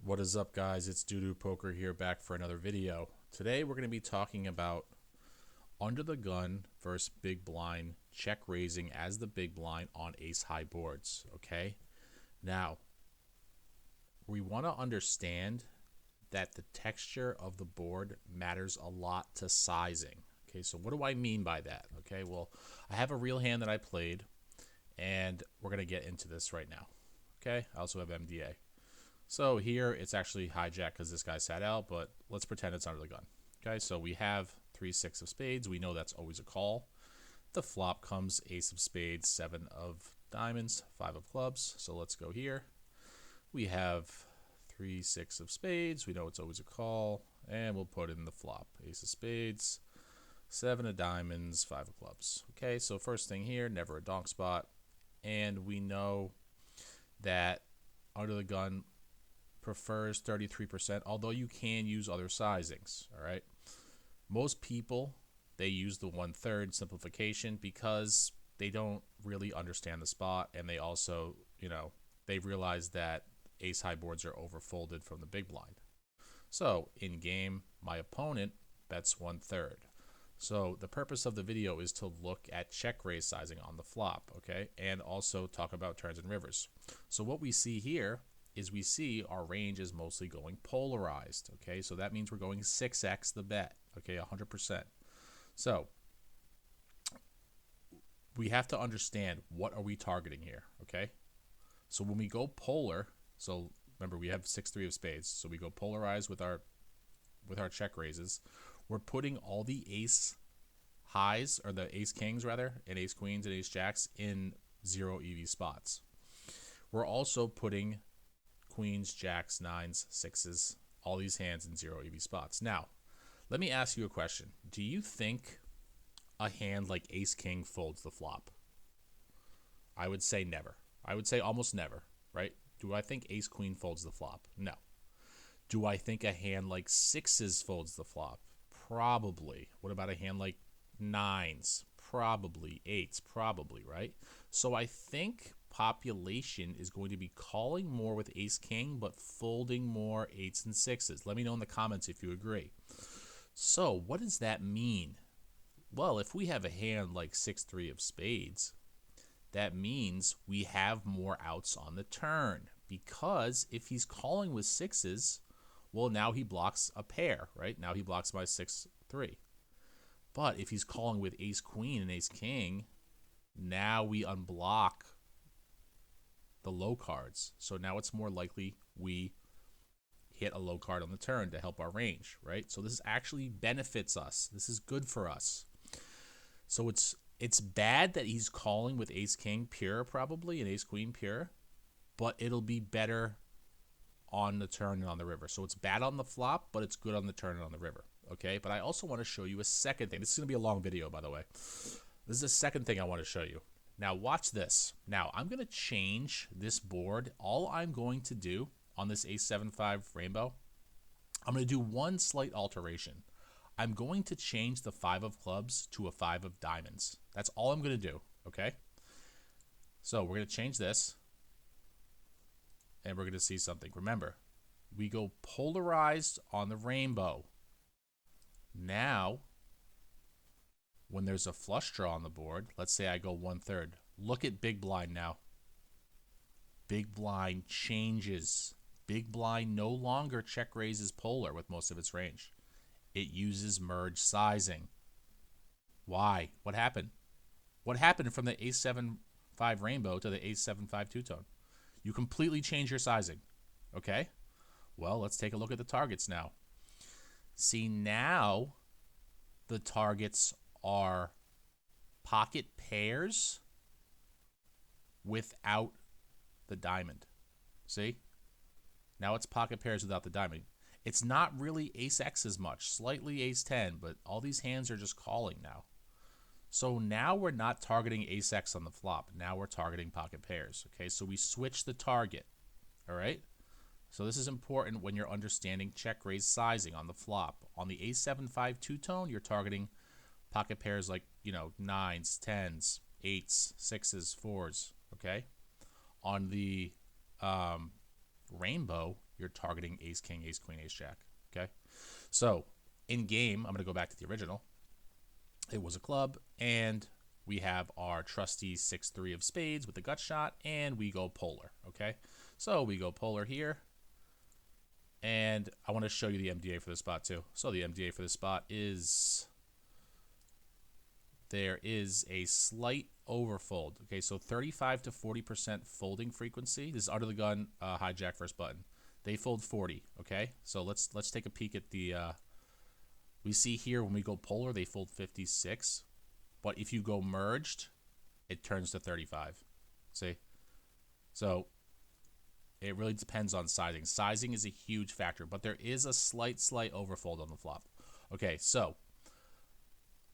What is up, guys? It's Doo Poker here, back for another video. Today we're going to be talking about under the gun versus big blind check raising as the big blind on ace high boards. Okay, now we want to understand that the texture of the board matters a lot to sizing. Okay, so what do I mean by that? Okay, well, I have a real hand that I played, and we're going to get into this right now. Okay, I also have MDA. So here it's actually hijack because this guy sat out, but let's pretend it's under the gun. Okay, so we have 3-6 of spades. We know that's always a call. The flop comes ace of spades, 7 of diamonds, 5 of clubs. So let's go here. We have 3-6 of spades. We know it's always a call, and we'll put in the flop. Ace of spades, 7 of diamonds, 5 of clubs. Okay, so first thing here, never a donk spot. And we know that under the gun prefers 33%, although you can use other sizings. All right, most people, they use the 1/3 simplification because they don't really understand the spot, and they also, they realize that ace high boards are overfolded from the big blind. So in game, my opponent bets 1/3. So the purpose of the video is to look at check raise sizing on the flop, okay, and also talk about turns and rivers. So what we see here is we see our range is mostly going polarized. Okay, so that means we're going 6x the bet. Okay, 100%. So we have to understand, what are we targeting here? Okay, so when we go polar, so remember we have 6-3 of spades, so we go polarized with our check raises. We're putting all the ace highs, or the ace kings rather, and ace queens and ace jacks in 0 EV spots. We're also putting queens, jacks, nines, sixes, all these hands in 0 EV spots. Now, let me ask you a question. Do you think a hand like ace king folds the flop? I would say never. I would say almost never, right? Do I think ace queen folds the flop? No. Do I think a hand like sixes folds the flop? Probably. What about a hand like nines? Probably. Eights? Probably, right? So I think population is going to be calling more with ace king, but folding more eights and sixes. Let me know in the comments if you agree. So what does that mean? Well, if we have a hand like 6-3 of spades, that means we have more outs on the turn, because if he's calling with sixes, well, now he blocks a pair, right? Now he blocks my 6-3. But if he's calling with ace queen and ace king, now we unblock the low cards. So now it's more likely we hit a low card on the turn to help our range, right? So this actually benefits us. This is good for us. So it's bad that he's calling with ace king pure, probably, and ace queen pure, but it'll be better on the turn and on the river. So it's bad on the flop, but it's good on the turn and on the river. Okay, but I also want to show you a second thing. This is going to be a long video, by the way. This is the second thing I want to show you. Now watch this. Now I'm going to change this board. All I'm going to do on this ace 7-5 rainbow, I'm going to do one slight alteration. I'm going to change the 5 of clubs to a 5 of diamonds. That's all I'm going to do, okay? So we're going to change this, and we're going to see something. Remember, we go polarized on the rainbow. Now, when there's a flush draw on the board, let's say I go 1/3. Look at big blind now. Big blind changes. Big blind no longer check raises polar with most of its range. It uses merge sizing. Why? What happened? What happened from the ace 7-5 rainbow to the ace 7-5 two-tone? You completely change your sizing. Okay? Well, let's take a look at the targets now. See, now the targets are pocket pairs without the diamond. See? Now it's pocket pairs without the diamond. It's not really ace X as much, slightly ace 10, but all these hands are just calling now. So now we're not targeting ace X on the flop. Now we're targeting pocket pairs. Okay, so we switch the target. All right? So this is important when you're understanding check raise sizing on the flop. On the ace 7-5 two-tone, you're targeting pocket pairs like, nines, tens, eights, sixes, fours, okay? On the rainbow, you're targeting ace king, ace queen, ace jack. Okay, so in game, I'm going to go back to the original. It was a club, and we have our trusty 6-3 of spades with the gut shot, and we go polar. Okay, so we go polar here, and I want to show you the MDA for this spot too. So the MDA for this spot is there is a slight overfold. Okay, so 35 to 40% folding frequency. This is under the gun hijack first button. They fold 40. Okay, so let's take a peek at the. We see here when we go polar, they fold 56, but if you go merged, it turns to 35. See, so it really depends on sizing. Sizing is a huge factor, but there is a slight overfold on the flop. Okay, so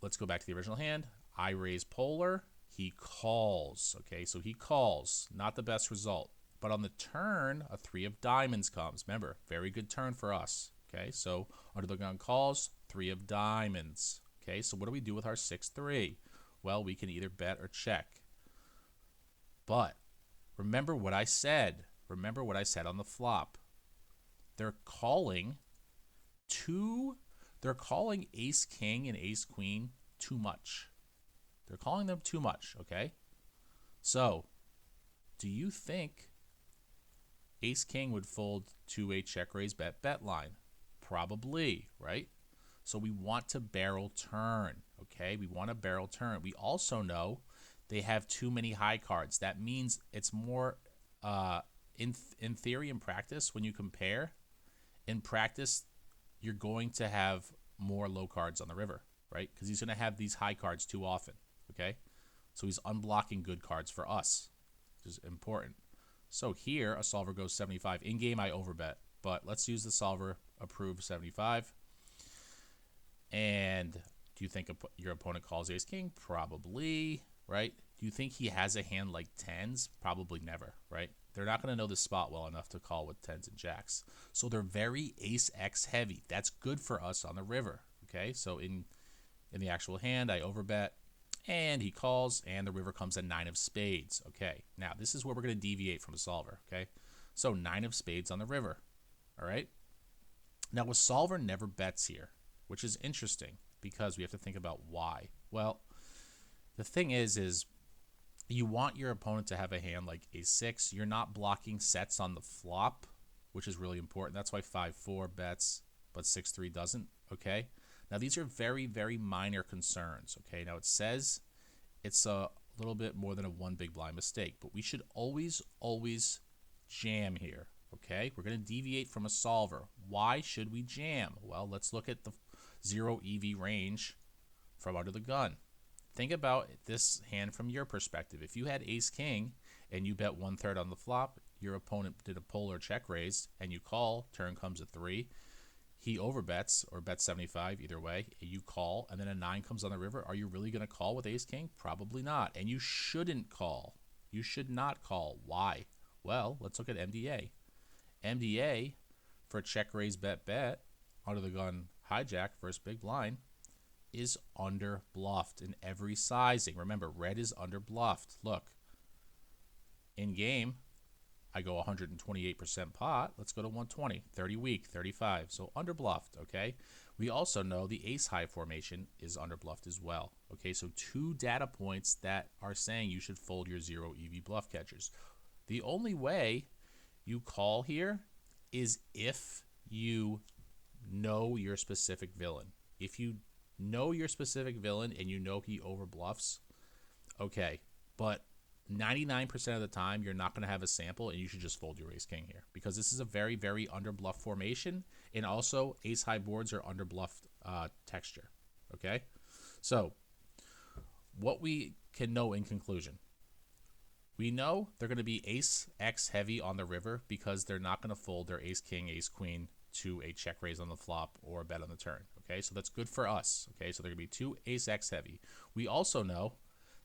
let's go back to the original hand. I raise polar. He calls. Okay, so he calls. Not the best result. But on the turn, a 3 of diamonds comes. Remember, very good turn for us. Okay, so under the gun calls, 3 of diamonds. Okay, so what do we do with our 6-3? Well, we can either bet or check. But remember what I said. Remember what I said on the flop. They're calling ace king and ace queen too much. They're calling them too much, okay? So, do you think ace king would fold to a check raise bet line? Probably, right? So we want to barrel turn, okay? We want to barrel turn. We also know they have too many high cards. That means it's more in theory and practice, when you compare, in practice, you're going to have more low cards on the river, right? Because he's going to have these high cards too often, okay? So he's unblocking good cards for us, which is important. So here, a solver goes 75. In game, I overbet, but let's use the solver approved 75. And do you think your opponent calls ace king? Probably, right? Do you think he has a hand like tens? Probably never, right? They're not going to know the spot well enough to call with tens and jacks. So they're very ace X heavy. That's good for us on the river, okay? So in the actual hand, I overbet, and he calls, and the river comes a 9 of spades. Okay, now this is where we're going to deviate from a solver, okay? So 9 of spades on the river, all right? Now a solver never bets here, which is interesting because we have to think about why. Well, the thing is you want your opponent to have a hand like ace-6. You're not blocking sets on the flop, which is really important. That's why 5-4 bets, but 6-3 doesn't, okay? Now, these are very, very minor concerns, okay? Now, it says it's a little bit more than a 1 big blind mistake, but we should always jam here, okay? We're going to deviate from a solver. Why should we jam? Well, let's look at the 0 EV range from under the gun. Think about this hand from your perspective. If you had ace-king and you bet 1/3 on the flop, your opponent did a polar check raise, and you call, turn comes a 3, he overbets or bets 75, either way, you call, and then a 9 comes on the river. Are you really going to call with ace-king? Probably not, and you shouldn't call. You should not call. Why? Well, let's look at MDA. MDA for check raise bet under the gun hijack versus big blind is under bluffed in every sizing. Remember, red is under bluffed. Look, in game, I go 128% pot. Let's go to 120, 30 weak, 35. So under bluffed, okay? We also know the ace high formation is under bluffed as well. Okay, so 2 data points that are saying you should fold your 0 EV bluff catchers. The only way you call here is if you know your specific villain. If you know your specific villain and you know he overbluffs, okay, but 99% of the time you're not going to have a sample, and you should just fold your ace-king here because this is a very, very under-bluff formation, and also ace-high boards are under-bluffed texture, okay? So what we can know in conclusion, we know they're going to be ace-x heavy on the river because they're not going to fold their ace-king, ace-queen to a check raise on the flop or a bet on the turn, okay? So that's good for us, okay? So they're going to be 2 ace-x heavy. We also know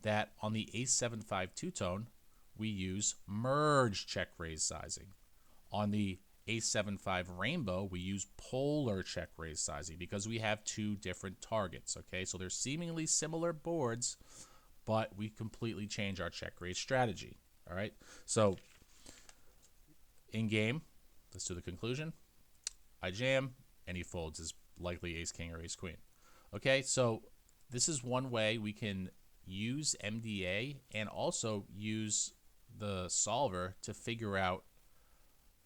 that on the ace-7-5 two-tone, we use merge check raise sizing. On the ace-7-5 rainbow, we use polar check raise sizing because we have 2 different targets, okay? So they're seemingly similar boards, but we completely change our check raise strategy, all right? So in game, Let's do the conclusion. I jam, and he folds is likely ace king or ace queen. Okay, so this is one way we can use MDA and also use the solver to figure out,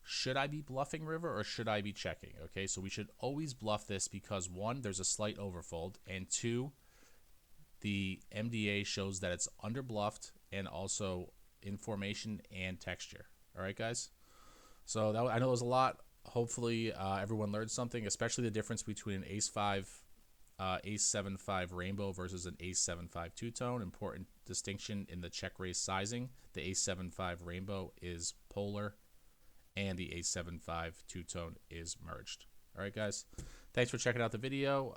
should I be bluffing river or should I be checking? Okay, so we should always bluff this because one, there's a slight overfold, and two, the MDA shows that it's under bluffed and also in formation and texture. All right, guys. So that, I know it was a lot. Hopefully everyone learned something, especially the difference between an ace 5, ace 7-5 rainbow versus an ace 7-5 two-tone. Important distinction in the check raise sizing. The ace 7-5 rainbow is polar, and the ace 7-5 two-tone is merged. All right, guys. Thanks for checking out the video.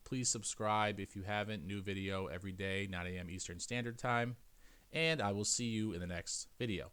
Please subscribe if you haven't. New video every day, 9 a.m. Eastern Standard Time. And I will see you in the next video.